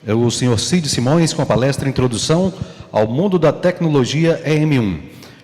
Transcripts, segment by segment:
É o senhor Cid Simões com a palestra Introdução ao Mundo da Tecnologia EM1.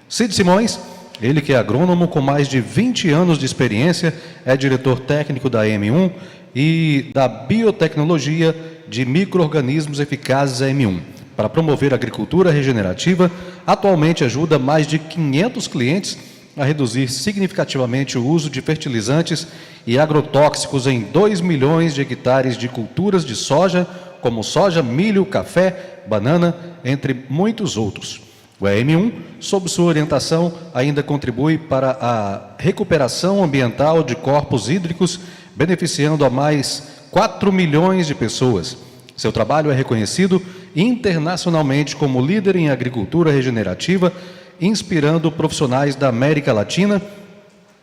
Cid Simões, ele que é agrônomo com mais de 20 anos de experiência, é diretor técnico da EM1 e da Biotecnologia de Micro-Organismos Eficazes EM1. Para promover a agricultura regenerativa, atualmente ajuda mais de 500 clientes a reduzir significativamente o uso de fertilizantes e agrotóxicos em 2 milhões de hectares de culturas de soja, como soja, milho, café, banana, entre muitos outros. O EM1, sob sua orientação, ainda contribui para a recuperação ambiental de corpos hídricos, beneficiando a mais 4 milhões de pessoas. Seu trabalho é reconhecido internacionalmente como líder em agricultura regenerativa, inspirando profissionais da América Latina,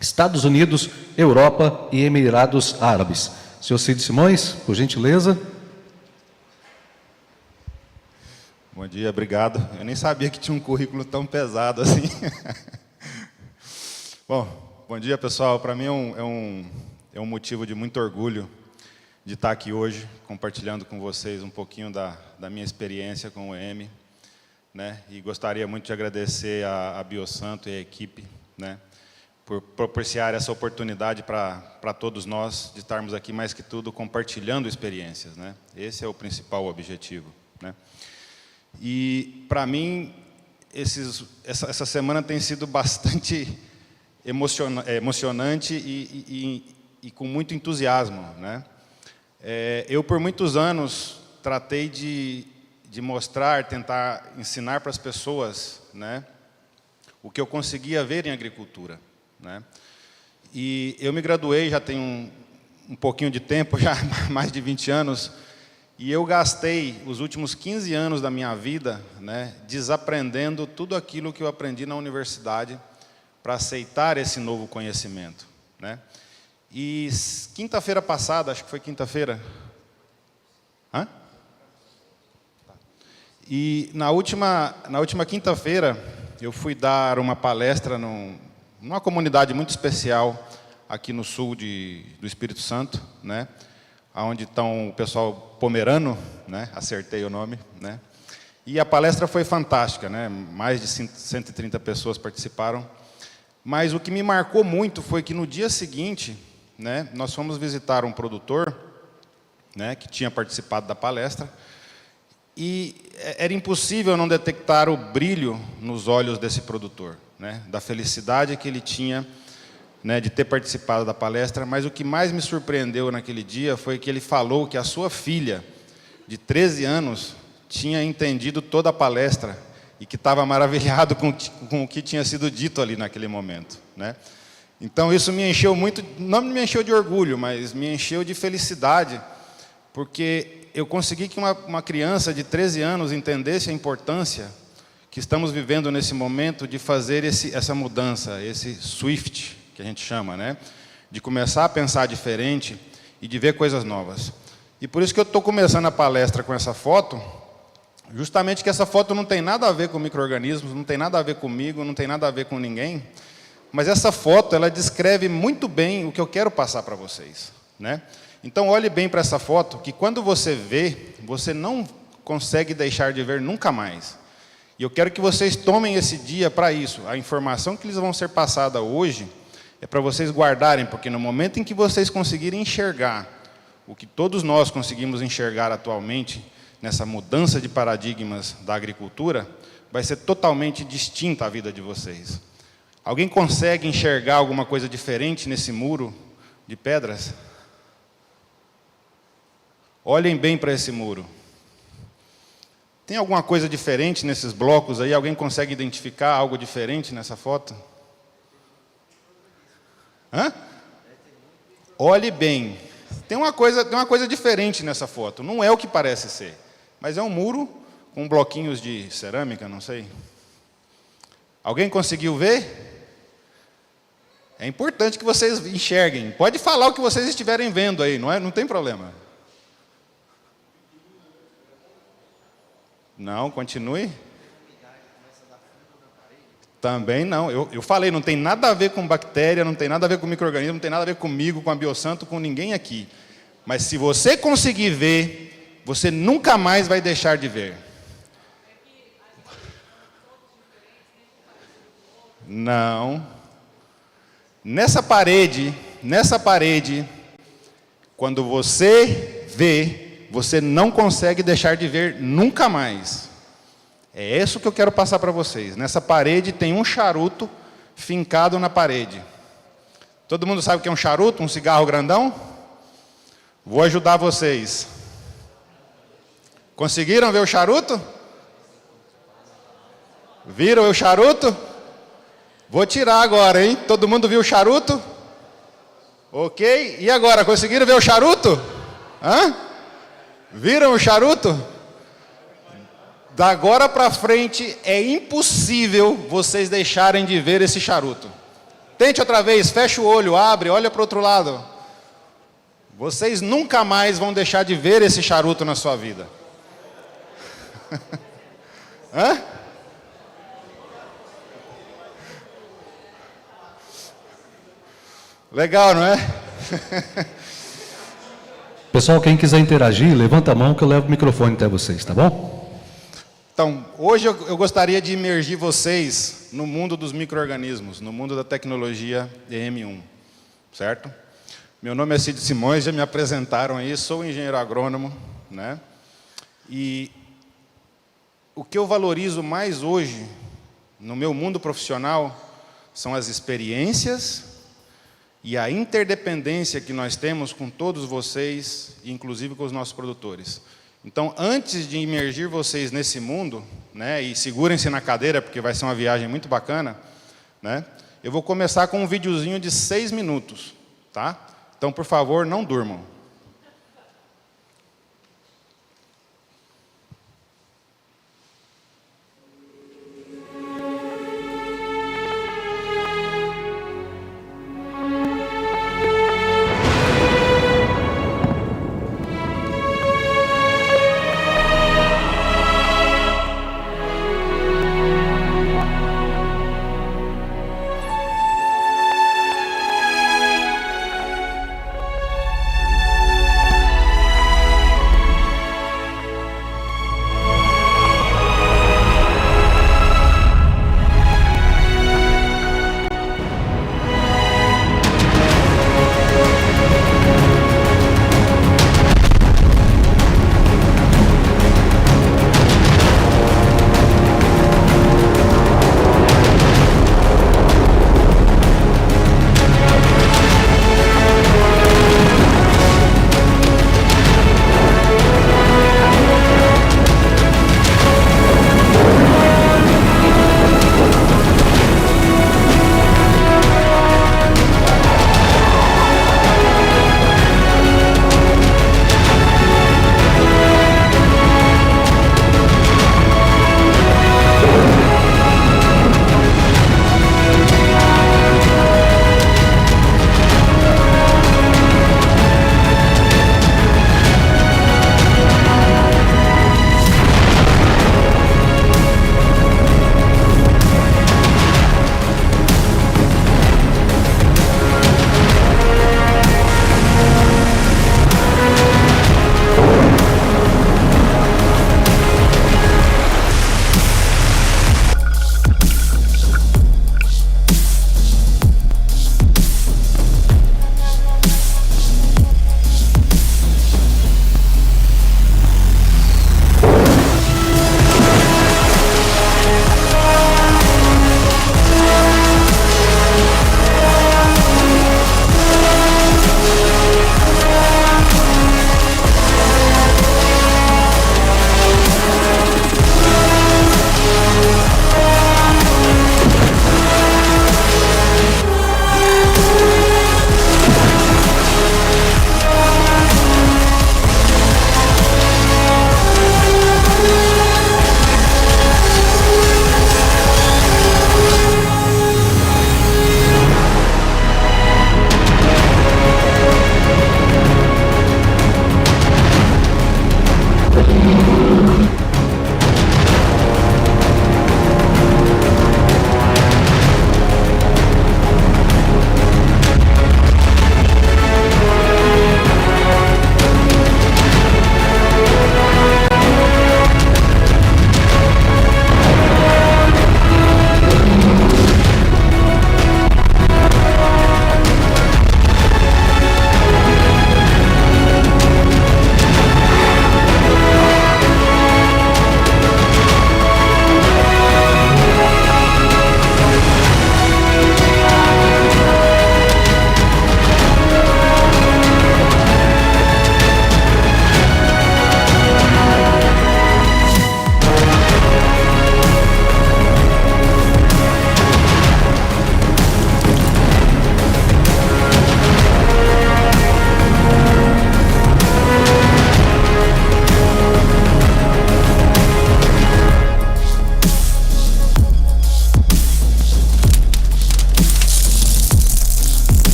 Estados Unidos, Europa e Emirados Árabes. Senhor Cid Simões, por gentileza. Bom dia, obrigado. Eu nem sabia que tinha um currículo tão pesado assim. Bom dia, pessoal. Para mim é um motivo de muito orgulho de estar aqui hoje, compartilhando com vocês um pouquinho da minha experiência com o EM, né? E gostaria muito de agradecer a Biosanto e a equipe, né, por propiciar essa oportunidade para todos nós de estarmos aqui, mais que tudo, compartilhando experiências, né? Esse é o principal objetivo, né? E, para mim, essa semana tem sido bastante emocionante e com muito entusiasmo, né? Eu, por muitos anos, tratei de mostrar, tentar ensinar para as pessoas, né, o que eu conseguia ver em agricultura, né? E eu me graduei, já tem um pouquinho de tempo, já mais de 20 anos, e eu gastei os últimos 15 anos da minha vida, né, desaprendendo tudo aquilo que eu aprendi na universidade para aceitar esse novo conhecimento, né? E quinta-feira passada, acho que foi quinta-feira. Hã? E na última quinta-feira, eu fui dar uma palestra numa comunidade muito especial aqui no sul do Espírito Santo, né? Onde estão o pessoal pomerano, né? Acertei o nome, né? E a palestra foi fantástica, né? Mais de 130 pessoas participaram. Mas o que me marcou muito foi que no dia seguinte, né, nós fomos visitar um produtor, né, que tinha participado da palestra, e era impossível não detectar o brilho nos olhos desse produtor, né, da felicidade que ele tinha, né, de ter participado da palestra. Mas o que mais me surpreendeu naquele dia foi que ele falou que a sua filha, de 13 anos, tinha entendido toda a palestra e que estava maravilhado com o que tinha sido dito ali naquele momento, né? Então, isso me encheu muito, não me encheu de orgulho, mas me encheu de felicidade, porque eu consegui que uma criança de 13 anos entendesse a importância que estamos vivendo nesse momento de fazer essa mudança, esse shift, que a gente chama, né? De começar a pensar diferente e de ver coisas novas. E por isso que eu estou começando a palestra com essa foto, justamente que essa foto não tem nada a ver com micro-organismos, não tem nada a ver comigo, não tem nada a ver com ninguém, mas essa foto, ela descreve muito bem o que eu quero passar para vocês, né? Então, olhe bem para essa foto, que quando você vê, você não consegue deixar de ver nunca mais. E eu quero que vocês tomem esse dia para isso. A informação que lhes vão ser passada hoje é para vocês guardarem, porque no momento em que vocês conseguirem enxergar o que todos nós conseguimos enxergar atualmente, nessa mudança de paradigmas da agricultura, vai ser totalmente distinta a vida de vocês. Alguém consegue enxergar alguma coisa diferente nesse muro de pedras? Olhem bem para esse muro. Tem alguma coisa diferente nesses blocos aí? Alguém consegue identificar algo diferente nessa foto? Hã? Olhe bem. Tem uma coisa diferente nessa foto. Não é o que parece ser, mas é um muro com bloquinhos de cerâmica, não sei. Alguém conseguiu ver? É importante que vocês enxerguem. Pode falar o que vocês estiverem vendo aí, não é? Não tem problema. Não, continue. Também não. Eu falei, não tem nada a ver com bactéria, não tem nada a ver com micro-organismo, não tem nada a ver comigo, com a Biosanto, com ninguém aqui. Mas se você conseguir ver você nunca mais vai deixar de ver. Não. Nessa parede, quando você vê, você não consegue deixar de ver nunca mais. É isso que eu quero passar para vocês. Nessa parede tem um charuto fincado na parede. Todo mundo sabe o que é um charuto? Um cigarro grandão? Vou ajudar vocês. Conseguiram ver o charuto? Viram o charuto? Vou tirar agora, hein? Todo mundo viu o charuto? Ok. E agora, conseguiram ver o charuto? Hã? Viram o charuto? Da agora para frente é impossível vocês deixarem de ver esse charuto. Tente outra vez, fecha o olho, abre, olha para o outro lado. Vocês nunca mais vão deixar de ver esse charuto na sua vida. Hã? Legal, não é? Pessoal, quem quiser interagir, levanta a mão que eu levo o microfone até vocês, tá bom? Então, hoje eu gostaria de imergir vocês no mundo dos micro-organismos, no mundo da tecnologia EM1, certo? Meu nome é Cid Simões, já me apresentaram aí, sou engenheiro agrônomo, né? E o que eu valorizo mais hoje, no meu mundo profissional, são as experiências e a interdependência que nós temos com todos vocês, inclusive com os nossos produtores. Então, antes de imergir vocês nesse mundo, né, e segurem-se na cadeira, porque vai ser uma viagem muito bacana, né, eu vou começar com um videozinho de 6 minutos, tá? Então, por favor, não durmam.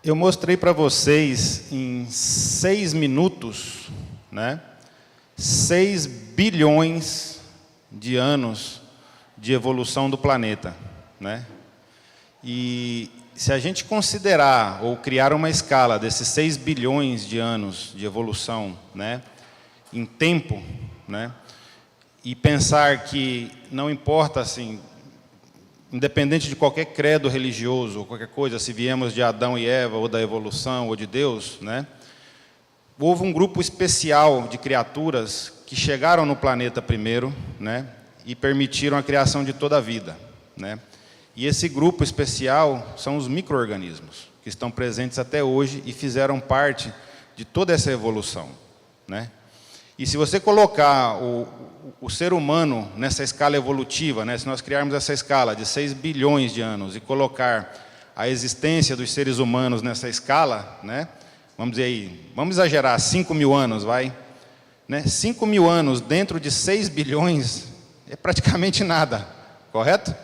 Eu mostrei para vocês em 6 minutos, né, 6 bilhões de anos de evolução do planeta, né? E se a gente considerar ou criar uma escala desses 6 bilhões de anos de evolução, né, em tempo, né, e pensar que não importa, assim, independente de qualquer credo religioso ou qualquer coisa, se viemos de Adão e Eva, ou da evolução, ou de Deus, né, houve um grupo especial de criaturas que chegaram no planeta primeiro, né, e permitiram a criação de toda a vida, né? E esse grupo especial são os micro-organismos, que estão presentes até hoje e fizeram parte de toda essa evolução, né? E se você colocar o ser humano nessa escala evolutiva, né, se nós criarmos essa escala de 6 bilhões de anos e colocar a existência dos seres humanos nessa escala, né, vamos dizer aí, vamos exagerar, 5 mil anos, vai, né, 5 mil anos dentro de 6 bilhões é praticamente nada, correto?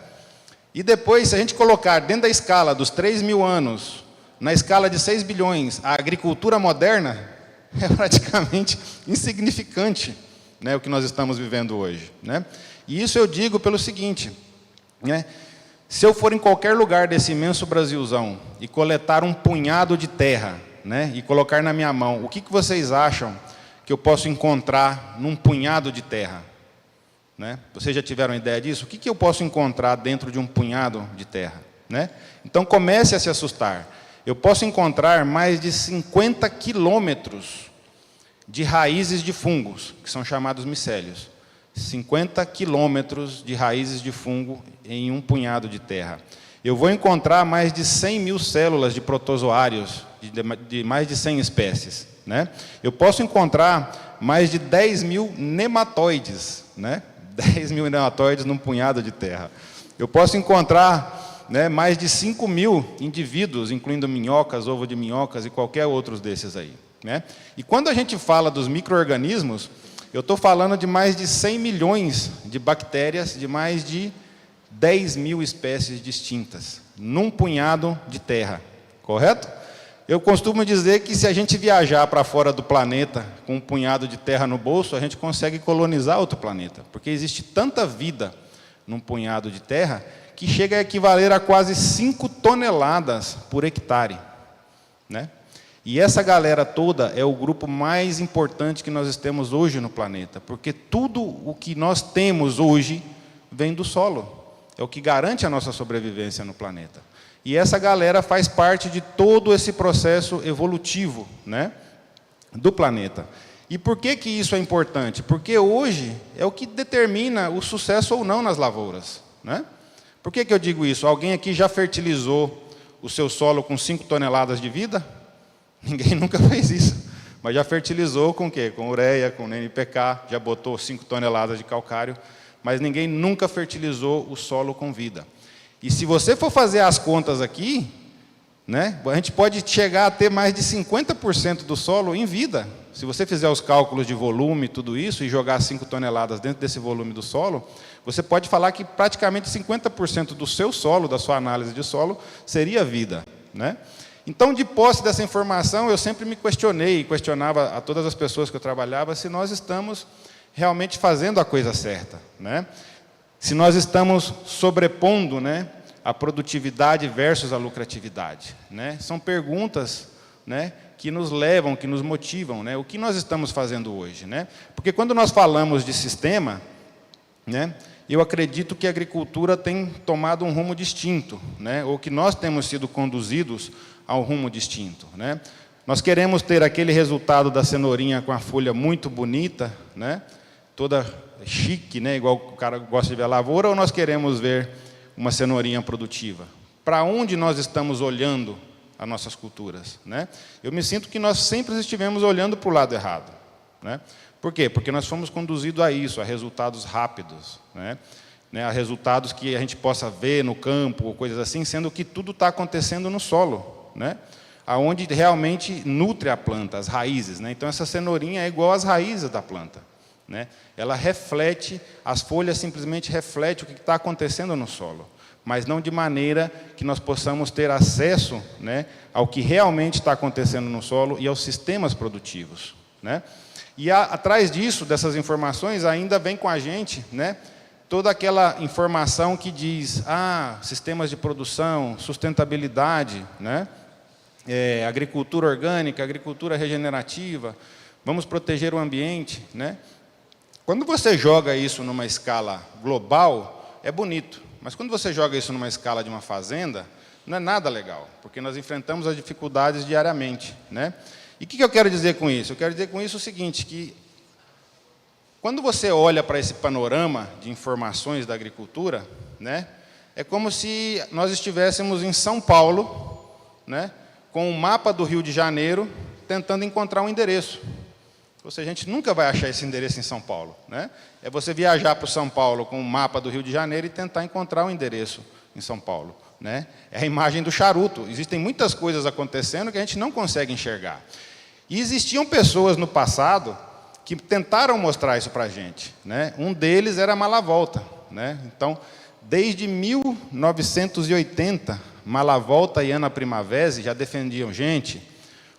E depois, se a gente colocar dentro da escala dos 3 mil anos, na escala de 6 bilhões, a agricultura moderna, é praticamente insignificante, né, o que nós estamos vivendo hoje, né? E isso eu digo pelo seguinte, né, se eu for em qualquer lugar desse imenso Brasilzão e coletar um punhado de terra, né, e colocar na minha mão, o que vocês acham que eu posso encontrar num punhado de terra? Né? Vocês já tiveram ideia disso? O que eu posso encontrar dentro de um punhado de terra? Né? Então comece a se assustar. Eu posso encontrar mais de 50 quilômetros de raízes de fungos, que são chamados micélios. 50 quilômetros de raízes de fungo em um punhado de terra. Eu vou encontrar mais de 100 mil células de protozoários, de mais de 100 espécies. Né? Eu posso encontrar mais de 10 mil nematóides, né? 10 mil nematóides num punhado de terra. Eu posso encontrar, né, mais de 5 mil indivíduos, incluindo minhocas, ovo de minhocas e qualquer outros desses aí. Né? E quando a gente fala dos micro-organismos, eu estou falando de mais de 100 milhões de bactérias, de mais de 10 mil espécies distintas, num punhado de terra, correto? Eu costumo dizer que se a gente viajar para fora do planeta com um punhado de terra no bolso, a gente consegue colonizar outro planeta, porque existe tanta vida num punhado de terra que chega a equivaler a quase 5 toneladas por hectare, né? E essa galera toda é o grupo mais importante que nós temos hoje no planeta, porque tudo o que nós temos hoje vem do solo, é o que garante a nossa sobrevivência no planeta. E essa galera faz parte de todo esse processo evolutivo, né, do planeta. E por que isso é importante? Porque hoje é o que determina o sucesso ou não nas lavouras, né? Por que eu digo isso? Alguém aqui já fertilizou o seu solo com 5 toneladas de vida? Ninguém nunca fez isso. Mas já fertilizou com o quê? Com ureia, com NPK, já botou 5 toneladas de calcário, mas ninguém nunca fertilizou o solo com vida. E se você for fazer as contas aqui, né, a gente pode chegar a ter mais de 50% do solo em vida. Se você fizer os cálculos de volume e tudo isso, e jogar 5 toneladas dentro desse volume do solo, você pode falar que praticamente 50% do seu solo, da sua análise de solo, seria vida, né? Então, de posse dessa informação, eu sempre me questionei, e questionava a todas as pessoas que eu trabalhava, se nós estamos realmente fazendo a coisa certa, né? Se nós estamos sobrepondo, né, a produtividade versus a lucratividade, né? São perguntas, né, que nos levam, que nos motivam, né? O que nós estamos fazendo hoje, né? Porque quando nós falamos de sistema, né, eu acredito que a agricultura tem tomado um rumo distinto, né? Ou que nós temos sido conduzidos a um rumo distinto, né? Nós queremos ter aquele resultado da cenourinha com a folha muito bonita, né, toda chique, né, igual o cara gosta de ver a lavoura, ou nós queremos ver uma cenourinha produtiva? Para onde nós estamos olhando as nossas culturas, né? Eu me sinto que nós sempre estivemos olhando para o lado errado, né? Por quê? Porque nós fomos conduzidos a isso, a resultados rápidos, né? A resultados que a gente possa ver no campo, ou coisas assim, sendo que tudo está acontecendo no solo, né? Aonde realmente nutre a planta, as raízes, né? Então essa cenourinha é igual às raízes da planta, né? Ela reflete, as folhas simplesmente refletem o que está acontecendo no solo. mas não de maneira que nós possamos ter acesso, né, ao que realmente está acontecendo no solo e aos sistemas produtivos, né? E atrás disso, dessas informações, ainda vem com a gente, né, toda aquela informação que diz, sistemas de produção, sustentabilidade, né, agricultura orgânica, agricultura regenerativa, vamos proteger o ambiente, né? Quando você joga isso numa escala global, é bonito, mas quando você joga isso numa escala de uma fazenda, não é nada legal, porque nós enfrentamos as dificuldades diariamente, né? E o que eu quero dizer com isso? Eu quero dizer com isso o seguinte, que quando você olha para esse panorama de informações da agricultura, né, é como se nós estivéssemos em São Paulo, né, com um mapa do Rio de Janeiro, tentando encontrar um endereço. Ou seja, a gente nunca vai achar esse endereço em São Paulo, né? É você viajar para São Paulo com um mapa do Rio de Janeiro e tentar encontrar um endereço em São Paulo, né? É a imagem do charuto. Existem muitas coisas acontecendo que a gente não consegue enxergar. E existiam pessoas no passado que tentaram mostrar isso para a gente, né? Um deles era Malavolta, né? Então, desde 1980, Malavolta e Ana Primavesi já defendiam, gente,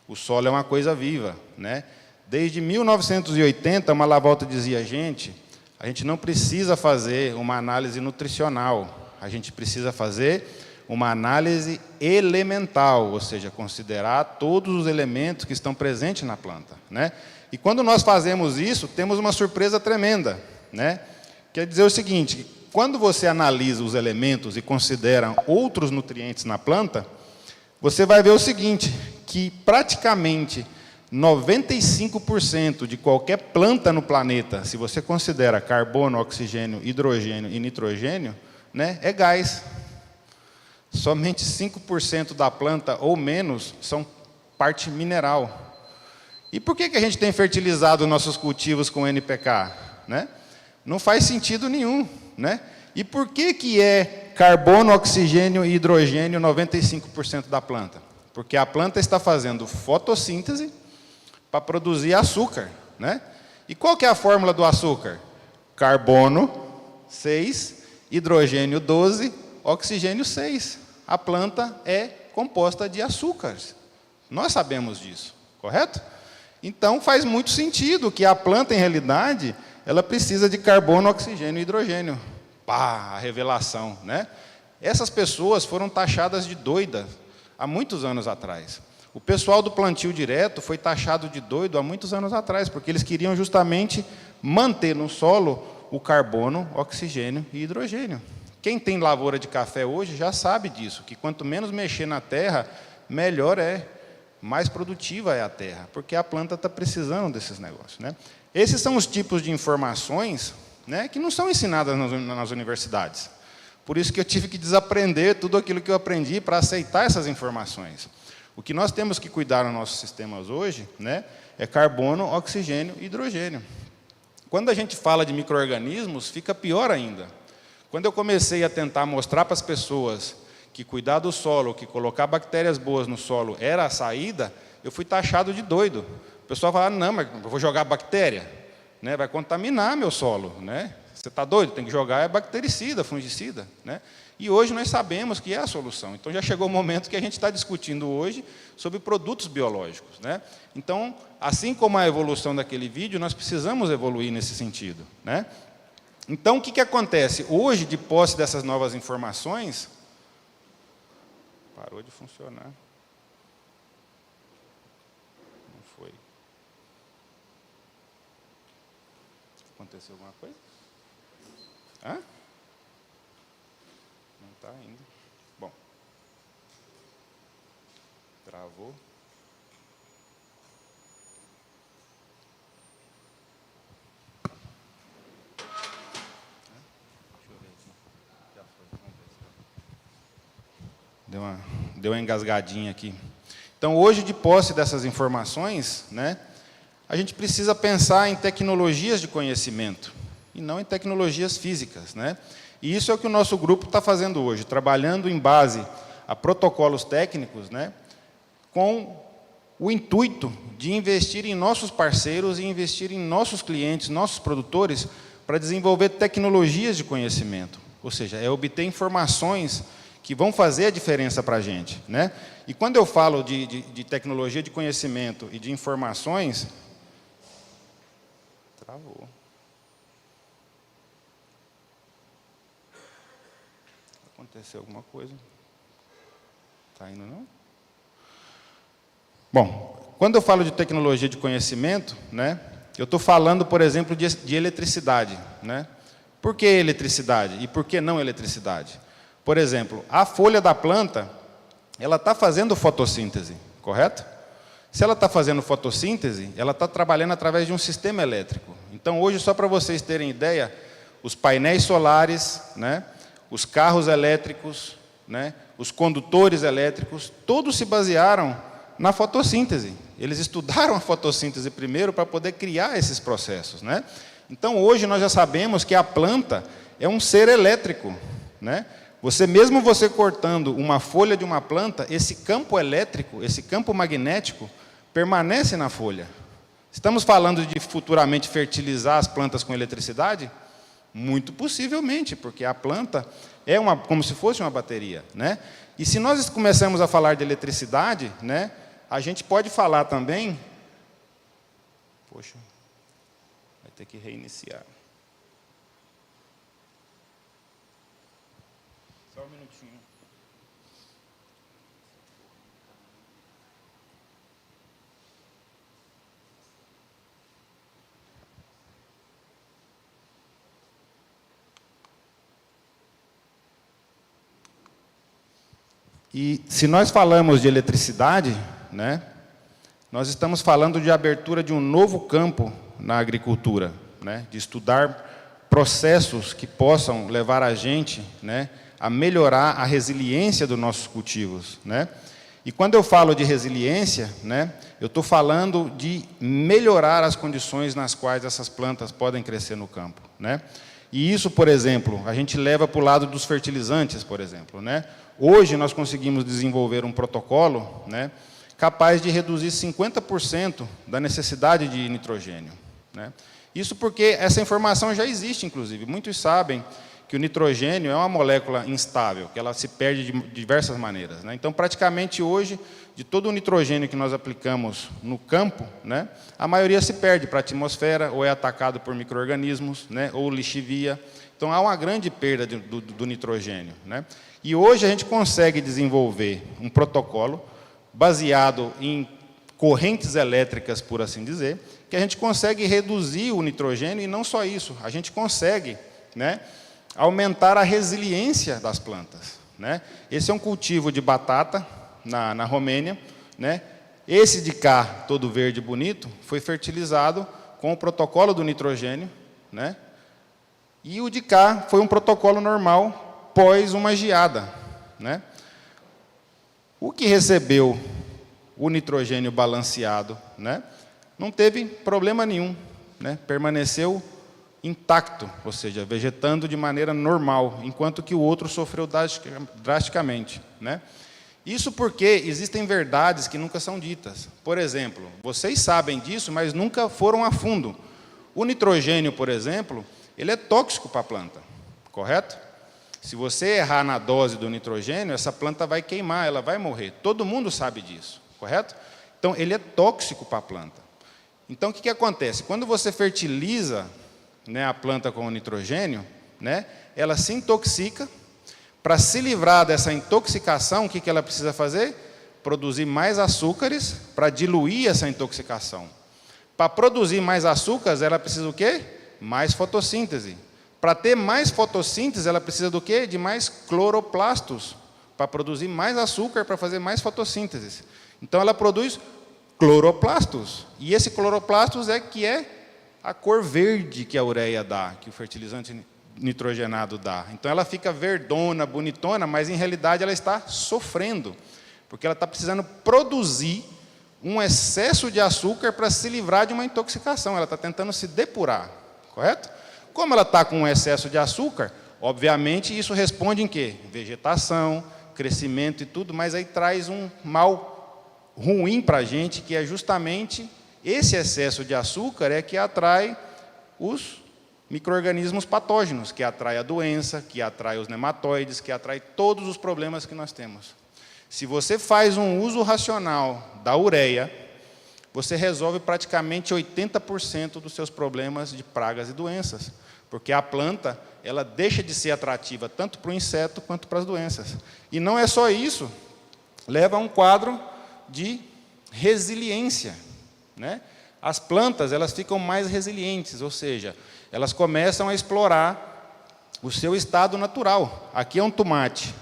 o solo é uma coisa viva, né? Desde 1980, Malavolta dizia, gente, a gente não precisa fazer uma análise nutricional, a gente precisa fazer uma análise elemental, ou seja, considerar todos os elementos que estão presentes na planta, né? E quando nós fazemos isso, temos uma surpresa tremenda, né? Quer dizer o seguinte, quando você analisa os elementos e considera outros nutrientes na planta, você vai ver o seguinte, que praticamente 95% de qualquer planta no planeta, se você considera carbono, oxigênio, hidrogênio e nitrogênio, né, é gás. Somente 5% da planta ou menos são parte mineral. E por que a gente tem fertilizado nossos cultivos com NPK? Né? Não faz sentido nenhum, né? E por que é carbono, oxigênio e hidrogênio 95% da planta? Porque a planta está fazendo fotossíntese para produzir açúcar, né? E qual que é a fórmula do açúcar? Carbono 6, hidrogênio 12, oxigênio 6. A planta é composta de açúcares. Nós sabemos disso, correto? Então faz muito sentido que a planta, em realidade, ela precisa de carbono, oxigênio e hidrogênio. Pá, a revelação, né? Essas pessoas foram taxadas de doidas há muitos anos atrás. O pessoal do plantio direto foi taxado de doido há muitos anos atrás, porque eles queriam justamente manter no solo o carbono, oxigênio e hidrogênio. Quem tem lavoura de café hoje já sabe disso, que quanto menos mexer na terra, melhor é, mais produtiva é a terra, porque a planta está precisando desses negócios, né? Esses são os tipos de informações, né, que não são ensinadas nas universidades. Por isso que eu tive que desaprender tudo aquilo que eu aprendi para aceitar essas informações. O que nós temos que cuidar nos nossos sistemas hoje, né, é carbono, oxigênio e hidrogênio. Quando a gente fala de micro-organismos, fica pior ainda. Quando eu comecei a tentar mostrar para as pessoas que cuidar do solo, que colocar bactérias boas no solo era a saída, eu fui taxado de doido. O pessoal falava, não, mas eu vou jogar bactéria, né, vai contaminar meu solo, né? Você está doido? Tem que jogar bactericida, fungicida, né? E hoje nós sabemos que é a solução. Então já chegou o momento que a gente está discutindo hoje sobre produtos biológicos, né? Então, assim como a evolução daquele vídeo, nós precisamos evoluir nesse sentido, né? Então, o que acontece? Hoje, de posse dessas novas informações, parou de funcionar. Não foi. Aconteceu alguma coisa? Hã? Não está ainda. Bom. Travou. Deu uma engasgadinha aqui. Então, hoje, de posse dessas informações, né, a gente precisa pensar em tecnologias de conhecimento, e não em tecnologias físicas, né? E isso é o que o nosso grupo está fazendo hoje, trabalhando em base a protocolos técnicos, né, com o intuito de investir em nossos parceiros e investir em nossos clientes, nossos produtores, para desenvolver tecnologias de conhecimento. Ou seja, é obter informações que vão fazer a diferença para a gente, né? E quando eu falo de tecnologia de conhecimento e de informações... Travou. Aconteceu alguma coisa? Está indo, não? Bom, quando eu falo de tecnologia de conhecimento, né, eu estou falando, por exemplo, de eletricidade, né? Por que eletricidade? E por que não eletricidade? Por exemplo, a folha da planta, ela está fazendo fotossíntese, correto? Se ela está fazendo fotossíntese, ela está trabalhando através de um sistema elétrico. Então, hoje, só para vocês terem ideia, os painéis solares, né, os carros elétricos, né, os condutores elétricos, todos se basearam na fotossíntese. Eles estudaram a fotossíntese primeiro para poder criar esses processos, né? Então, hoje, nós já sabemos que a planta é um ser elétrico, né? Mesmo você cortando uma folha de uma planta, esse campo elétrico, esse campo magnético, permanece na folha. Estamos falando de futuramente fertilizar as plantas com eletricidade? Muito possivelmente, porque a planta é como se fosse uma bateria, né? E se nós começamos a falar de eletricidade, né, a gente pode falar também... Poxa, vai ter que reiniciar. Só um minutinho. E se nós falamos de eletricidade, né, nós estamos falando de abertura de um novo campo na agricultura, né, de estudar processos que possam levar a gente, né, a melhorar a resiliência dos nossos cultivos, né? E quando eu falo de resiliência, né, eu estou falando de melhorar as condições nas quais essas plantas podem crescer no campo, né? E isso, por exemplo, a gente leva para o lado dos fertilizantes, por exemplo, né? Hoje nós conseguimos desenvolver um protocolo, né, capaz de reduzir 50% da necessidade de nitrogênio, né? Isso porque essa informação já existe, inclusive. Muitos sabem que o nitrogênio é uma molécula instável, que ela se perde de diversas maneiras, né? Então, praticamente hoje, de todo o nitrogênio que nós aplicamos no campo, né, a maioria se perde para a atmosfera, ou é atacado por micro-organismos, né, ou lixivia. Então, há uma grande perda do nitrogênio, né? E hoje a gente consegue desenvolver um protocolo baseado em correntes elétricas, por assim dizer, que a gente consegue reduzir o nitrogênio, e não só isso, a gente consegue, né, aumentar a resiliência das plantas, né? Esse é um cultivo de batata na Romênia, né? Esse de cá, todo verde bonito, foi fertilizado com o protocolo do nitrogênio, né? E o de cá foi um protocolo normal pós uma geada, né? O que recebeu o nitrogênio balanceado, né, não teve problema nenhum, né? Permaneceu intacto, ou seja, vegetando de maneira normal, enquanto que o outro sofreu drasticamente, né? Isso porque existem verdades que nunca são ditas. Por exemplo, vocês sabem disso, mas nunca foram a fundo. O nitrogênio, por exemplo, ele é tóxico para a planta, correto? Se você errar na dose do nitrogênio, essa planta vai queimar, ela vai morrer. Todo mundo sabe disso, correto? Então, ele é tóxico para a planta. Então, o que acontece? Quando você fertiliza, né, a planta com o nitrogênio, né, ela se intoxica. Para se livrar dessa intoxicação, o que ela precisa fazer? Produzir mais açúcares para diluir essa intoxicação. Para produzir mais açúcares, ela precisa do quê? Mais fotossíntese. Para ter mais fotossíntese, ela precisa do quê? De mais cloroplastos, para produzir mais açúcar, para fazer mais fotossíntese. Então, ela produz cloroplastos. E esse cloroplastos é a cor verde que a ureia dá, que o fertilizante nitrogenado dá. Então, ela fica verdona, bonitona, mas, em realidade, ela está sofrendo, porque ela está precisando produzir um excesso de açúcar para se livrar de uma intoxicação. Ela está tentando se depurar, correto? Como ela está com um excesso de açúcar, obviamente, isso responde em quê? Vegetação, crescimento e tudo, mas aí traz um mal ruim para a gente, que é justamente esse excesso de açúcar é que atrai os micro-organismos patógenos, que atrai a doença, que atrai os nematóides, que atrai todos os problemas que nós temos. Se você faz um uso racional da ureia, você resolve praticamente 80% dos seus problemas de pragas e doenças, porque a planta, ela deixa de ser atrativa tanto para o inseto quanto para as doenças. E não é só isso, leva a um quadro de resiliência, né? As plantas, elas ficam mais resilientes, ou seja, elas começam a explorar o seu estado natural. Aqui é um tomate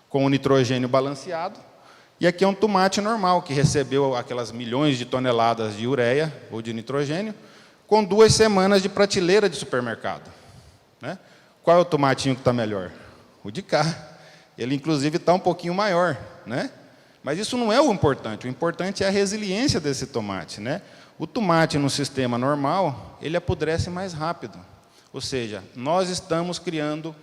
com o nitrogênio balanceado, e aqui é um tomate normal, que recebeu aquelas milhões de toneladas de ureia ou de nitrogênio, com 2 semanas de prateleira de supermercado, né? Qual é o tomatinho que está melhor? O de cá. Ele, inclusive, está um pouquinho maior, né? Mas isso não é o importante é a resiliência desse tomate, né? O tomate, no sistema normal, ele apodrece mais rápido. Ou seja, nós estamos criando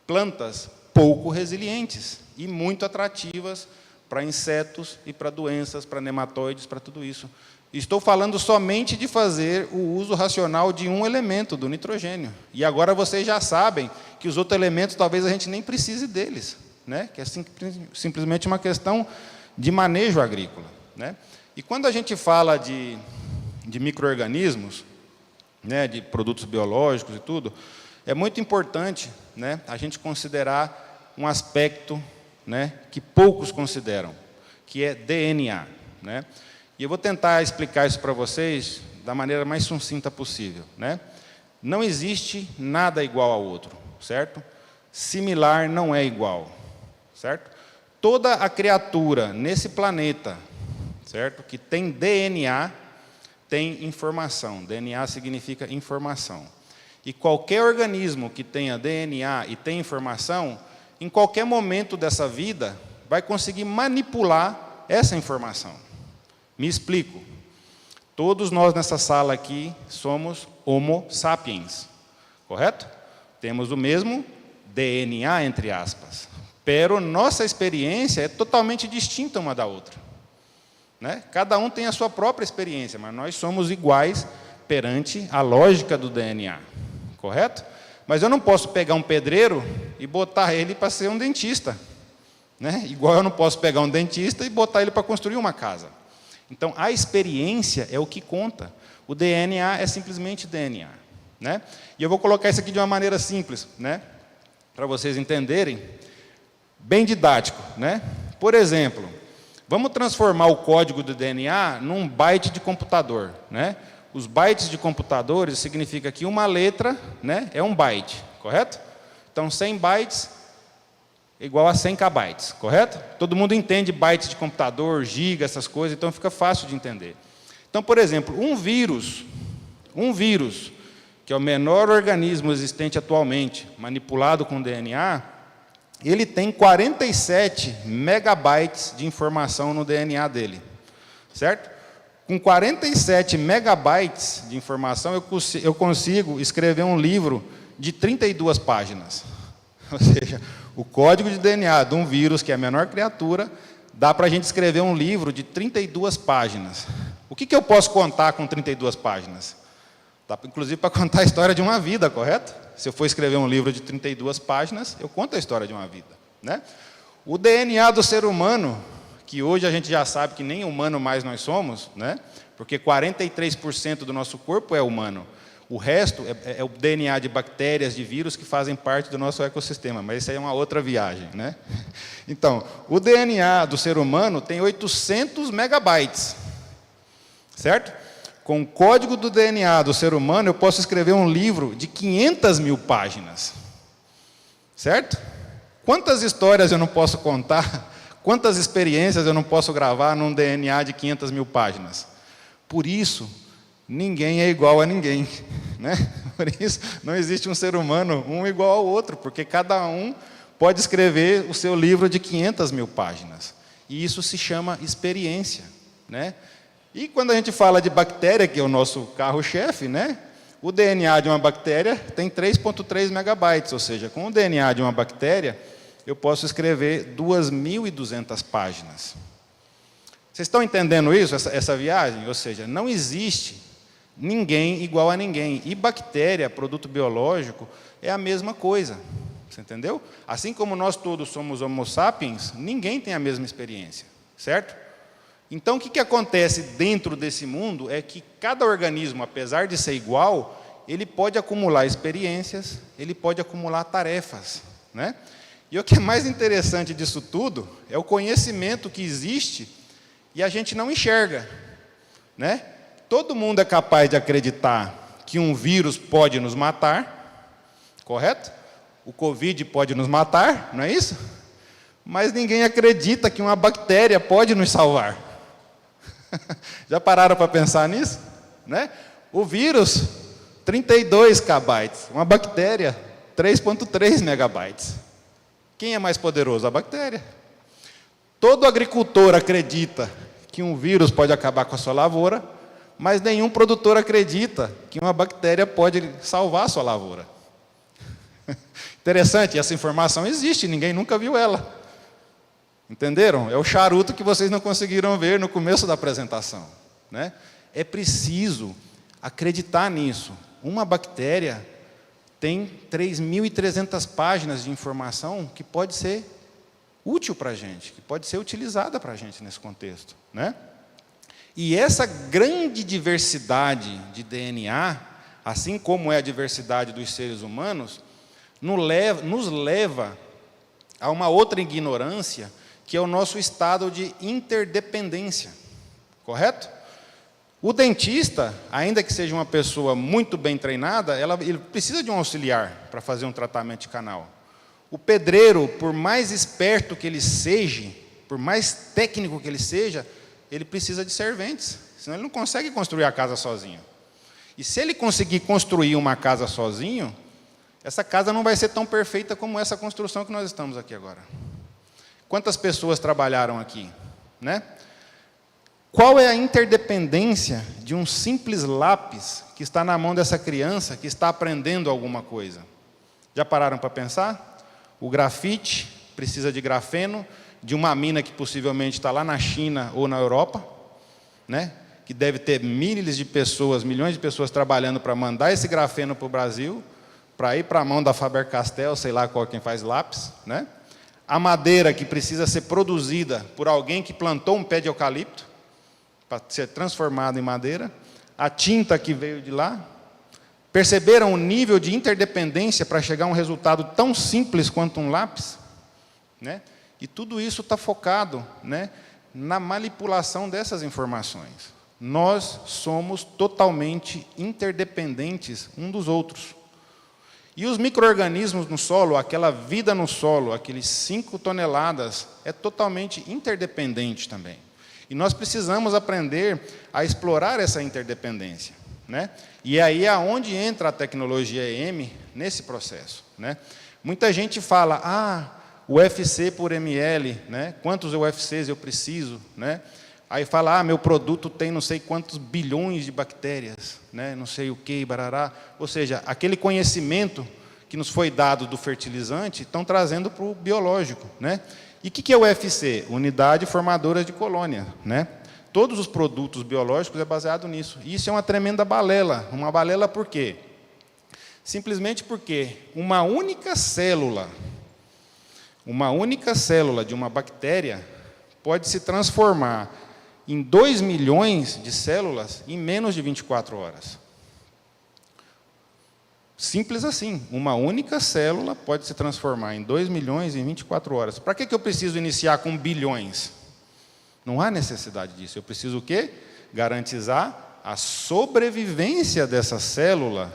plantas pouco resilientes e muito atrativas para insetos e para doenças, para nematóides, para tudo isso. Estou falando somente de fazer o uso racional de um elemento, do nitrogênio. E agora vocês já sabem que os outros elementos talvez a gente nem precise deles, né? Que é simplesmente uma questão de manejo agrícola, né? E quando a gente fala de micro-organismos, né, de produtos biológicos e tudo, é muito importante, né, a gente considerar um aspecto, né, que poucos consideram, que é DNA, né? E eu vou tentar explicar isso para vocês da maneira mais sucinta possível, né? Não existe nada igual ao outro, certo? Similar não é igual, certo? Toda a criatura nesse planeta, certo, que tem DNA, tem informação. DNA significa informação. E qualquer organismo que tenha DNA e tem informação, em qualquer momento dessa vida, vai conseguir manipular essa informação. Me explico. Todos nós nessa sala aqui somos Homo sapiens, correto? Temos o mesmo DNA, entre aspas. Pero nossa experiência é totalmente distinta uma da outra, né? Cada um tem a sua própria experiência, mas nós somos iguais perante a lógica do DNA, correto? Mas eu não posso pegar um pedreiro e botar ele para ser um dentista, né? Igual eu não posso pegar um dentista e botar ele para construir uma casa. Então, a experiência é o que conta. O DNA é simplesmente DNA, né? E eu vou colocar isso aqui de uma maneira simples, né, para vocês entenderem, bem didático, né? Por exemplo, vamos transformar o código do DNA num byte de computador, né? Os bytes de computadores significa que uma letra, né, é um byte, correto? Então, 100 bytes igual a 100 kbytes, correto? Todo mundo entende bytes de computador, giga, essas coisas, então fica fácil de entender. Então, por exemplo, um vírus, que é o menor organismo existente atualmente, manipulado com DNA, ele tem 47 megabytes de informação no DNA dele, certo? Com 47 megabytes de informação, eu consigo escrever um livro de 32 páginas. Ou seja, o código de DNA de um vírus, que é a menor criatura, dá para a gente escrever um livro de 32 páginas. O que eu posso contar com 32 páginas? Dá, inclusive, para contar a história de uma vida, correto? Se eu for escrever um livro de 32 páginas, eu conto a história de uma vida, né? O DNA do ser humano, que hoje a gente já sabe que nem humano mais nós somos, né? Porque 43% do nosso corpo é humano. O resto é o DNA de bactérias, de vírus que fazem parte do nosso ecossistema, mas isso aí é uma outra viagem, né? Então, o DNA do ser humano tem 800 megabytes, certo? Com o código do DNA do ser humano, eu posso escrever um livro de 500 mil páginas, certo? Quantas histórias eu não posso contar? Quantas experiências eu não posso gravar num DNA de 500 mil páginas? Por isso, ninguém é igual a ninguém, né? Por isso, não existe um ser humano um igual ao outro, porque cada um pode escrever o seu livro de 500 mil páginas. E isso se chama experiência, né? E quando a gente fala de bactéria, que é o nosso carro-chefe, né? O DNA de uma bactéria tem 3,3 megabytes, ou seja, com o DNA de uma bactéria, eu posso escrever 2.200 páginas. Vocês estão entendendo isso, essa viagem? Ou seja, não existe Ninguém igual a ninguém. E bactéria, produto biológico, é a mesma coisa. Você entendeu? Assim como nós todos somos homo sapiens, ninguém tem a mesma experiência, certo? Então, o que acontece dentro desse mundo é que cada organismo, apesar de ser igual, ele pode acumular experiências, ele pode acumular tarefas, né? E o que é mais interessante disso tudo é o conhecimento que existe e a gente não enxerga, né? Todo mundo é capaz de acreditar que um vírus pode nos matar, correto? O Covid pode nos matar, não é isso? Mas ninguém acredita que uma bactéria pode nos salvar. Já pararam para pensar nisso? Né? O vírus, 32 kB. Uma bactéria, 3,3 megabytes. Quem é mais poderoso? A bactéria. Todo agricultor acredita que um vírus pode acabar com a sua lavoura, mas nenhum produtor acredita que uma bactéria pode salvar a sua lavoura. Interessante, essa informação existe, ninguém nunca viu ela. Entenderam? É o charuto que vocês não conseguiram ver no começo da apresentação, né? É preciso acreditar nisso. Uma bactéria tem 3.300 páginas de informação que pode ser útil para a gente, que pode ser utilizada para a gente nesse contexto, né? E essa grande diversidade de DNA, assim como é a diversidade dos seres humanos, nos leva a uma outra ignorância, que é o nosso estado de interdependência, correto? O dentista, ainda que seja uma pessoa muito bem treinada, ele precisa de um auxiliar para fazer um tratamento de canal. O pedreiro, por mais esperto que ele seja, por mais técnico que ele seja, ele precisa de serventes, senão ele não consegue construir a casa sozinho. E se ele conseguir construir uma casa sozinho, essa casa não vai ser tão perfeita como essa construção que nós estamos aqui agora. Quantas pessoas trabalharam aqui, né? Qual é a interdependência de um simples lápis que está na mão dessa criança que está aprendendo alguma coisa? Já pararam para pensar? O grafite precisa de grafeno, de uma mina que possivelmente está lá na China ou na Europa, né? Que deve ter milhões de pessoas trabalhando para mandar esse grafeno para o Brasil, para ir para a mão da Faber-Castell, sei lá quem faz lápis, né? A madeira que precisa ser produzida por alguém que plantou um pé de eucalipto, para ser transformado em madeira, a tinta que veio de lá. Perceberam o nível de interdependência para chegar a um resultado tão simples quanto um lápis? Né? E tudo isso está focado, né, na manipulação dessas informações. Nós somos totalmente interdependentes uns dos outros. E os micro-organismos no solo, aquela vida no solo, aqueles 5 toneladas, é totalmente interdependente também. E nós precisamos aprender a explorar essa interdependência, né? E aí é onde entra a tecnologia EM nesse processo, né? Muita gente fala, UFC por ml, né? Quantos UFCs eu preciso, né? Aí fala, meu produto tem não sei quantos bilhões de bactérias, né? Não sei o que, barará. Ou seja, aquele conhecimento que nos foi dado do fertilizante, estão trazendo para o biológico, né? E o que é o UFC? Unidade formadora de colônia, né? Todos os produtos biológicos é baseado nisso. E isso é uma tremenda balela. Uma balela por quê? Simplesmente porque uma única célula de uma bactéria pode se transformar em 2 milhões de células em menos de 24 horas. Simples assim. Uma única célula pode se transformar em 2 milhões em 24 horas. Para que eu preciso iniciar com bilhões? Não há necessidade disso. Eu preciso o quê? Garantizar a sobrevivência dessa célula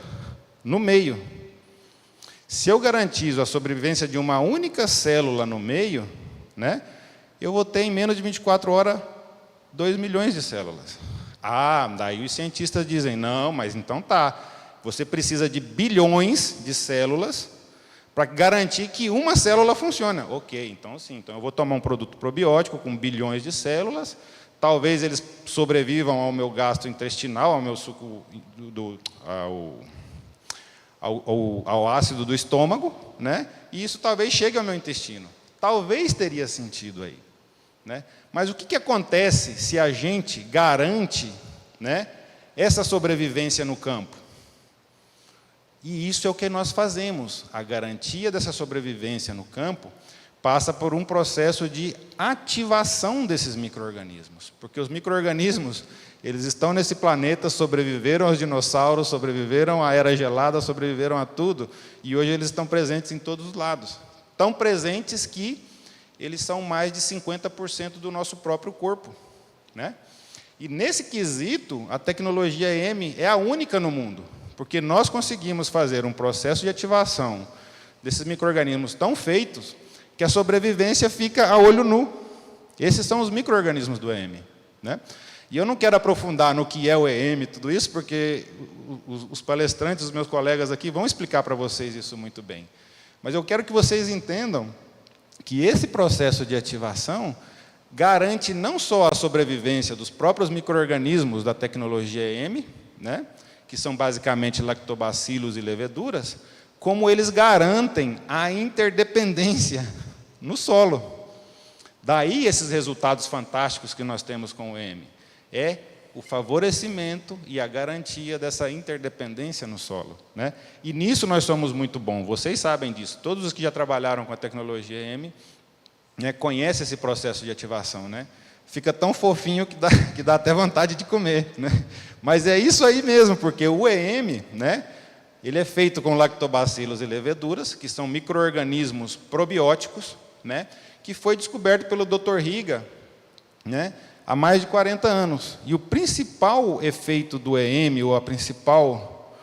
no meio. Se eu garantizo a sobrevivência de uma única célula no meio, né, eu vou ter em menos de 24 horas 2 milhões de células. Daí os cientistas dizem, não, mas então tá. Você precisa de bilhões de células para garantir que uma célula funcione. Ok, então sim. Então eu vou tomar um produto probiótico com bilhões de células, talvez eles sobrevivam ao meu gasto intestinal, ao meu suco, ao ácido do estômago, né? E isso talvez chegue ao meu intestino. Talvez teria sentido aí, né? Mas o que acontece se a gente garante, né, essa sobrevivência no campo. E isso é o que nós fazemos. A garantia dessa sobrevivência no campo passa por um processo de ativação desses micro-organismos. Porque os micro-organismos, eles estão nesse planeta, sobreviveram aos dinossauros, sobreviveram à era gelada, sobreviveram a tudo, e hoje eles estão presentes em todos os lados. Tão presentes que eles são mais de 50% do nosso próprio corpo, né? E nesse quesito, a tecnologia EM é a única no mundo, porque nós conseguimos fazer um processo de ativação desses micro-organismos tão feitos que a sobrevivência fica a olho nu. Esses são os micro-organismos do EM, né? E eu não quero aprofundar no que é o EM, tudo isso, porque os palestrantes, os meus colegas aqui, vão explicar para vocês isso muito bem. Mas eu quero que vocês entendam que esse processo de ativação garante não só a sobrevivência dos próprios micro-organismos da tecnologia EM, né, que são basicamente lactobacilos e leveduras, como eles garantem a interdependência no solo. Daí esses resultados fantásticos que nós temos com o EM. É o favorecimento e a garantia dessa interdependência no solo, né? E nisso nós somos muito bons, vocês sabem disso. Todos os que já trabalharam com a tecnologia EM, né, conhecem esse processo de ativação, né? Fica tão fofinho que dá até vontade de comer, né? Mas é isso aí mesmo, porque o EM, né, ele é feito com lactobacilos e leveduras, que são micro-organismos probióticos, né, que foi descoberto pelo Dr. Riga, né, há mais de 40 anos. E o principal efeito do EM, ou a principal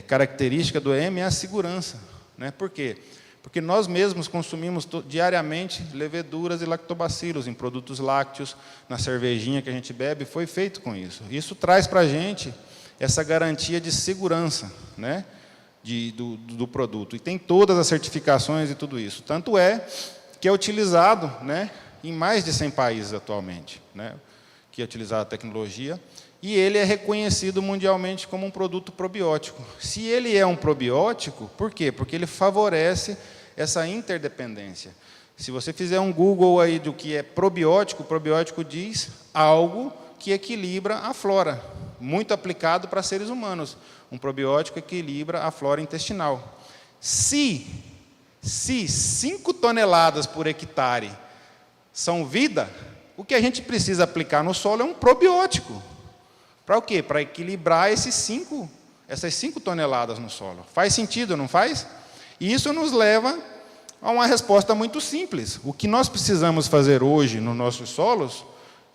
característica do EM é a segurança, né? Por quê? Porque nós mesmos consumimos diariamente leveduras e lactobacilos em produtos lácteos, na cervejinha que a gente bebe, foi feito com isso. Isso traz para a gente essa garantia de segurança, né, do produto. E tem todas as certificações e tudo isso. Tanto é que é utilizado, né, em mais de 100 países atualmente, né, que é utilizada a tecnologia, e ele é reconhecido mundialmente como um produto probiótico. Se ele é um probiótico, por quê? Porque ele favorece essa interdependência. Se você fizer um Google aí do que é probiótico, o probiótico diz algo que equilibra a flora, muito aplicado para seres humanos. Um probiótico equilibra a flora intestinal. Se 5 toneladas por hectare são vida, o que a gente precisa aplicar no solo é um probiótico. Para o quê? Para equilibrar essas 5 toneladas no solo. Faz sentido, não faz? E isso nos leva a uma resposta muito simples. O que nós precisamos fazer hoje nos nossos solos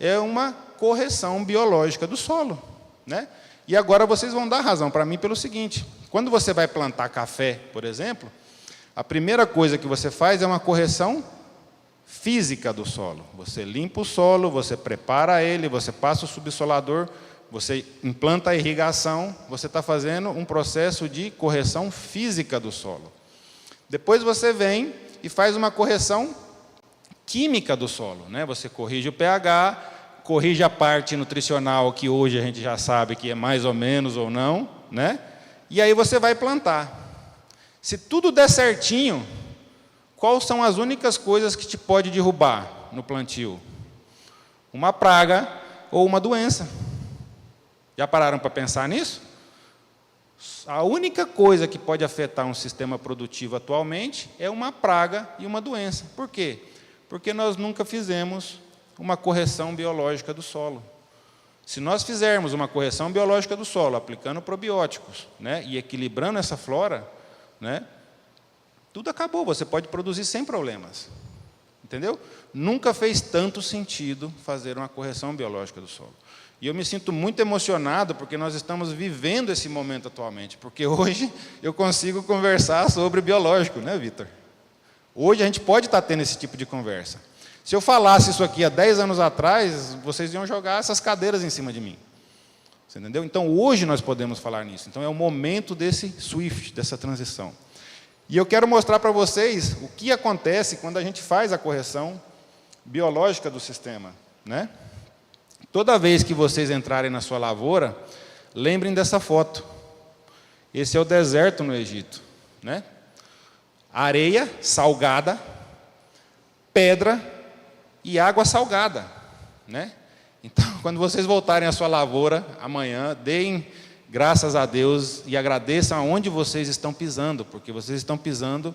é uma correção biológica do solo, né? E agora vocês vão dar razão para mim pelo seguinte: quando você vai plantar café, por exemplo, a primeira coisa que você faz é uma correção física do solo. Você limpa o solo, você prepara ele, você passa o subsolador, você implanta a irrigação, você está fazendo um processo de correção física do solo. Depois você vem e faz uma correção química do solo, né? Você corrige o pH, corrige a parte nutricional, que hoje a gente já sabe que é mais ou menos ou não, né? E aí você vai plantar. Se tudo der certinho, quais são as únicas coisas que te pode derrubar no plantio? Uma praga ou uma doença. Já pararam para pensar nisso? A única coisa que pode afetar um sistema produtivo atualmente é uma praga e uma doença. Por quê? Porque nós nunca fizemos uma correção biológica do solo. Se nós fizermos uma correção biológica do solo, aplicando probióticos, né, e equilibrando essa flora, né, tudo acabou, você pode produzir sem problemas. Entendeu? Nunca fez tanto sentido fazer uma correção biológica do solo. E eu me sinto muito emocionado porque nós estamos vivendo esse momento atualmente, porque hoje eu consigo conversar sobre biológico, né, Vitor? Hoje a gente pode estar tendo esse tipo de conversa. Se eu falasse isso aqui há 10 anos atrás, vocês iam jogar essas cadeiras em cima de mim. Você entendeu? Então, hoje nós podemos falar nisso. Então, é o momento desse switch, dessa transição. E eu quero mostrar para vocês o que acontece quando a gente faz a correção biológica do sistema, né? Toda vez que vocês entrarem na sua lavoura, lembrem dessa foto. Esse é o deserto no Egito, né? Areia salgada, pedra e água salgada, né? Então, quando vocês voltarem à sua lavoura amanhã, deem graças a Deus e agradeçam aonde vocês estão pisando, porque vocês estão pisando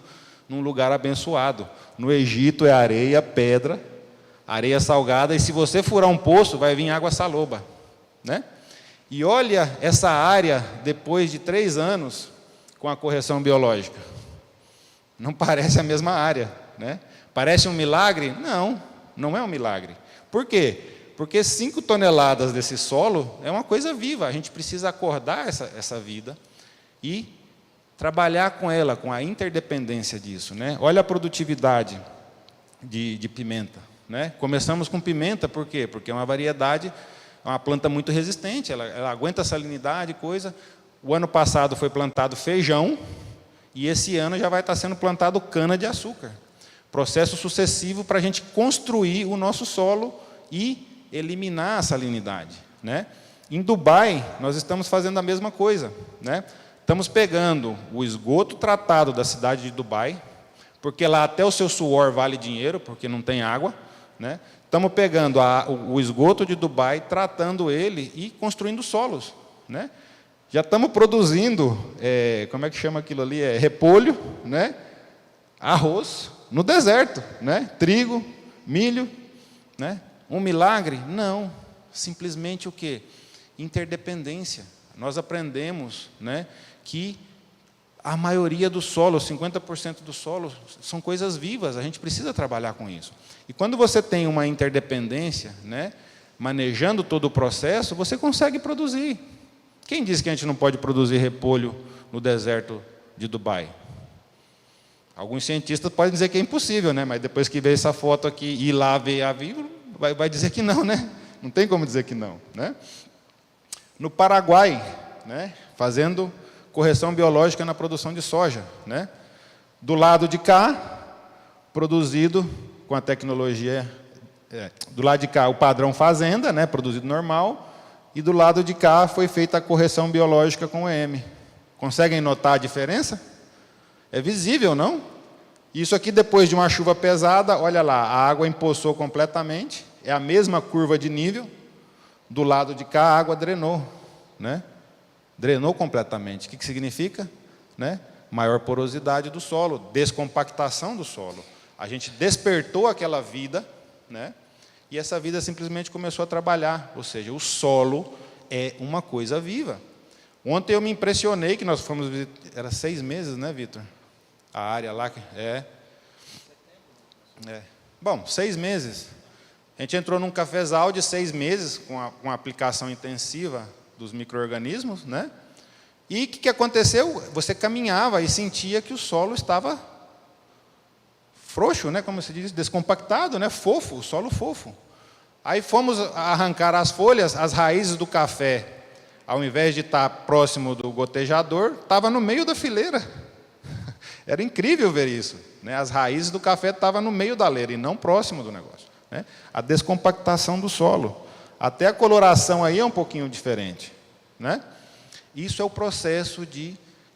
num lugar abençoado. No Egito é areia, pedra, areia salgada, e se você furar um poço, vai vir água saloba, né? E olha essa área depois de 3 anos com a correção biológica. Não parece a mesma área, né? Parece um milagre? Não, não é um milagre. Por quê? Porque 5 toneladas desse solo é uma coisa viva. A gente precisa acordar essa vida e trabalhar com ela, com a interdependência disso, né? Olha a produtividade de pimenta, né? Começamos com pimenta, por quê? Porque é uma variedade, é uma planta muito resistente, ela aguenta salinidade, coisa. O ano passado foi plantado feijão e esse ano já vai estar sendo plantado cana-de-açúcar. Processo sucessivo para a gente construir o nosso solo e eliminar a salinidade, né? Em Dubai, nós estamos fazendo a mesma coisa, né? Estamos pegando o esgoto tratado da cidade de Dubai, porque lá até o seu suor vale dinheiro, porque não tem água, né? Estamos pegando o esgoto de Dubai, tratando ele e construindo solos, né? Já estamos produzindo, como é que chama aquilo ali? Repolho, né? Arroz, no deserto, né? Trigo, milho, né? Um milagre? Não. Simplesmente o quê? Interdependência. Nós aprendemos, né, que a maioria do solo, 50% do solo, são coisas vivas. A gente precisa trabalhar com isso. E quando você tem uma interdependência, né, manejando todo o processo, você consegue produzir. Quem disse que a gente não pode produzir repolho no deserto de Dubai? Alguns cientistas podem dizer que é impossível, né? Mas depois que vê essa foto aqui e ir lá ver a vivo, vai dizer que não, né? Não tem como dizer que não, né? No Paraguai, né? Fazendo correção biológica na produção de soja, né? Do lado de cá, produzido com a tecnologia, do lado de cá o padrão fazenda, né? Produzido normal, e do lado de cá foi feita a correção biológica com o EM. Conseguem notar a diferença? É visível, não? Isso aqui, depois de uma chuva pesada, olha lá, a água empoçou completamente, é a mesma curva de nível, do lado de cá a água drenou, né? Drenou completamente. O que significa? Né? Maior porosidade do solo, descompactação do solo. A gente despertou aquela vida, né? E essa vida simplesmente começou a trabalhar, ou seja, o solo é uma coisa viva. Ontem eu me impressionei que nós fomos visitar, era 6 meses, né, Vitor? A área lá, Bom, 6 meses. A gente entrou num cafezal de 6 meses, com a aplicação intensiva dos micro-organismos, né? E o que aconteceu? Você caminhava e sentia que o solo estava frouxo, né? Como se diz, descompactado, né? Fofo, o solo fofo. Aí fomos arrancar as folhas, as raízes do café, ao invés de estar próximo do gotejador, estava no meio da fileira. Era incrível ver isso, né? As raízes do café estavam no meio da leira e não próximo do negócio, né? A descompactação do solo. Até a coloração aí é um pouquinho diferente, né? Isso é o processo de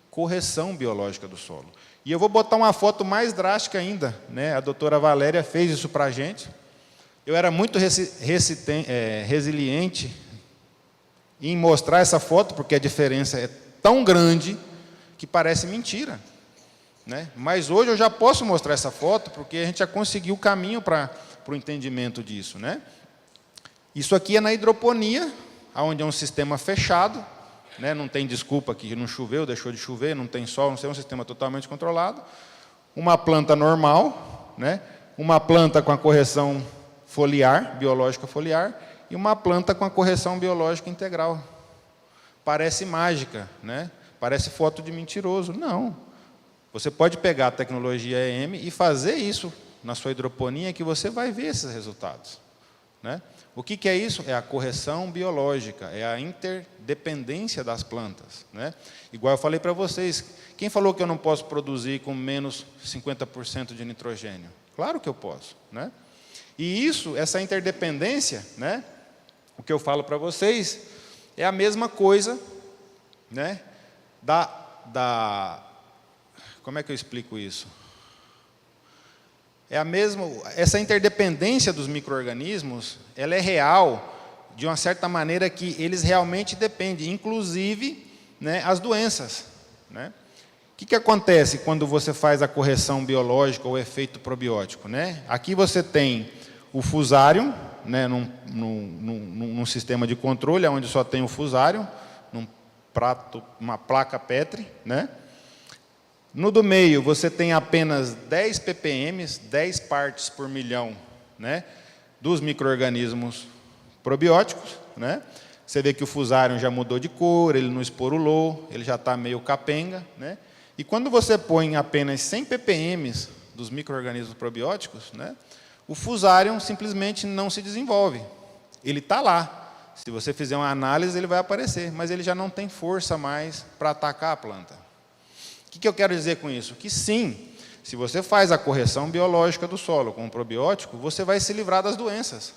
correção biológica do solo. E eu vou botar uma foto mais drástica ainda, né? A doutora Valéria fez isso para a gente. Eu era muito resiliente em mostrar essa foto, porque a diferença é tão grande que parece mentira, né? Mas hoje eu já posso mostrar essa foto, porque a gente já conseguiu o caminho para o entendimento disso, né? Isso aqui é na hidroponia, onde é um sistema fechado, né? Não tem desculpa que não choveu, deixou de chover, não tem sol, não sei, é um sistema totalmente controlado. Uma planta normal, né? Uma planta com a correção foliar, biológica foliar, e uma planta com a correção biológica integral. Parece mágica, né? Parece foto de mentiroso. Não. Você pode pegar a tecnologia EM e fazer isso na sua hidroponia, que você vai ver esses resultados, né? O que é isso? É a correção biológica, é a interdependência das plantas, né? Igual eu falei para vocês, quem falou que eu não posso produzir com menos 50% de nitrogênio? Claro que eu posso, né? E isso, essa interdependência, né? O que eu falo para vocês é a mesma coisa, né? Como é que eu explico isso? É a mesma, essa interdependência dos micro-organismos, ela é real de uma certa maneira que eles realmente dependem, inclusive, né, as doenças, né? O que acontece quando você faz a correção biológica ou efeito probiótico, né? Aqui você tem o fusário, né, num sistema de controle, onde só tem o fusário, num prato, uma placa Petri, né? No do meio, você tem apenas 10 ppm, 10 partes por milhão, né, dos micro-organismos probióticos, né? Você vê que o fusário já mudou de cor, ele não esporulou, ele já está meio capenga, né? E quando você põe apenas 100 ppm dos micro-organismos probióticos, né, o fusário simplesmente não se desenvolve. Ele está lá. Se você fizer uma análise, ele vai aparecer, mas ele já não tem força mais para atacar a planta. O que eu quero dizer com isso? Que sim, se você faz a correção biológica do solo com um probiótico, você vai se livrar das doenças.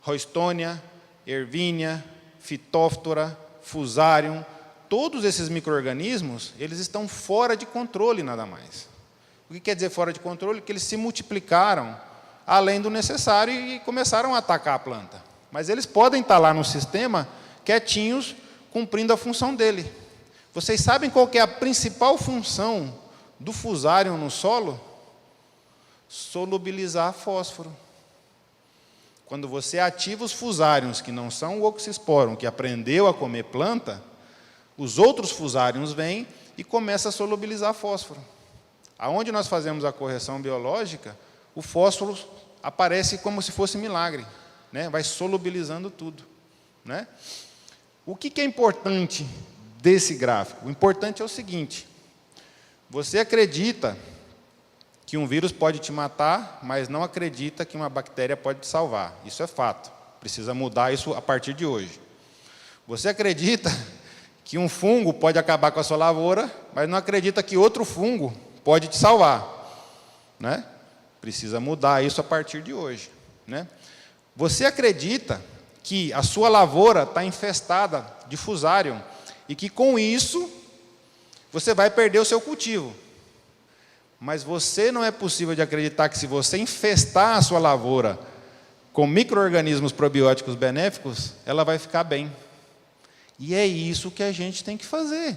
Roystônia, Ervínia, Phytophthora, Fusarium, todos esses micro-organismos, eles estão fora de controle, nada mais. O que quer dizer fora de controle? Que eles se multiplicaram além do necessário e começaram a atacar a planta. Mas eles podem estar lá no sistema, quietinhos, cumprindo a função dele. Vocês sabem qual que é a principal função do fusário no solo? Solubilizar fósforo. Quando você ativa os fusários, que não são o oxisporum, que aprendeu a comer planta, os outros fusários vêm e começam a solubilizar fósforo. Aonde nós fazemos a correção biológica, o fósforo aparece como se fosse milagre, né? Vai solubilizando tudo, né? O que é importante desse gráfico? O importante é o seguinte: você acredita que um vírus pode te matar, mas não acredita que uma bactéria pode te salvar. Isso é fato. Precisa mudar isso a partir de hoje. Você acredita que um fungo pode acabar com a sua lavoura, mas não acredita que outro fungo pode te salvar, né? Precisa mudar isso a partir de hoje, né? Você acredita que a sua lavoura está infestada de fusário e que com isso você vai perder o seu cultivo. Mas você não é possível de acreditar que se você infestar a sua lavoura com micro-organismos probióticos benéficos, ela vai ficar bem. E é isso que a gente tem que fazer.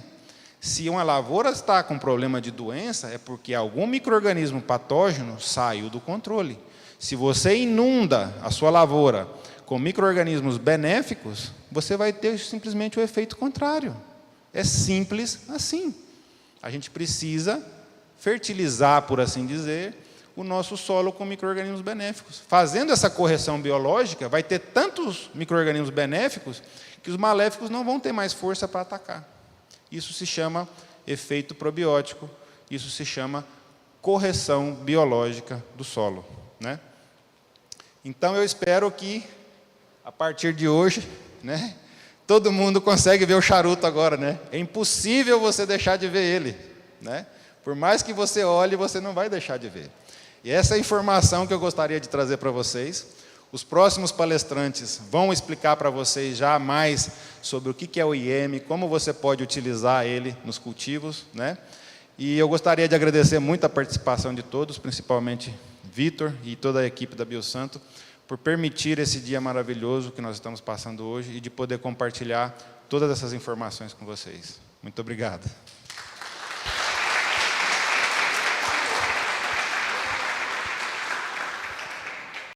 Se uma lavoura está com problema de doença, é porque algum micro-organismo patógeno saiu do controle. Se você inunda a sua lavoura com micro-organismos benéficos, você vai ter simplesmente o efeito contrário. É simples assim. A gente precisa fertilizar, por assim dizer, o nosso solo com micro-organismos benéficos. Fazendo essa correção biológica, vai ter tantos micro-organismos benéficos que os maléficos não vão ter mais força para atacar. Isso se chama efeito probiótico, isso se chama correção biológica do solo, né? Então, eu espero que, a partir de hoje, né, todo mundo consegue ver o charuto agora, né? É impossível você deixar de ver ele, né? Por mais que você olhe, você não vai deixar de ver. E essa é a informação que eu gostaria de trazer para vocês. Os próximos palestrantes vão explicar para vocês já mais sobre o que é o IM, como você pode utilizar ele nos cultivos, né? E eu gostaria de agradecer muito a participação de todos, principalmente Vitor e toda a equipe da Biosanto, por permitir esse dia maravilhoso que nós estamos passando hoje e de poder compartilhar todas essas informações com vocês. Muito obrigado.